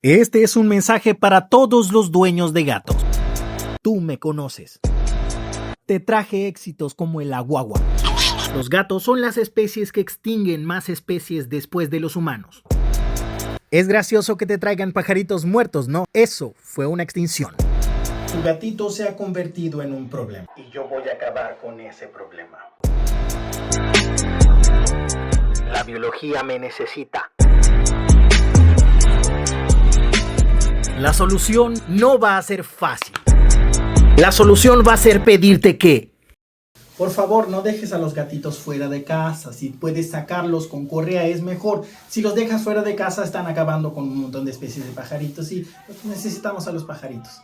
Este es un mensaje para todos los dueños de gatos. Tú me conoces. Te traje éxitos como el aguagua. Los gatos son las especies que extinguen más especies después de los humanos. Es gracioso que te traigan pajaritos muertos, ¿no? Eso fue una extinción. Tu gatito se ha convertido en un problema. Y yo voy a acabar con ese problema. La biología me necesita. La solución no va a ser fácil. La solución va a ser pedirte que... Por favor, no dejes a los gatitos fuera de casa. Si puedes sacarlos con correa es mejor. Si los dejas fuera de casa están acabando con un montón de especies de pajaritos y necesitamos a los pajaritos.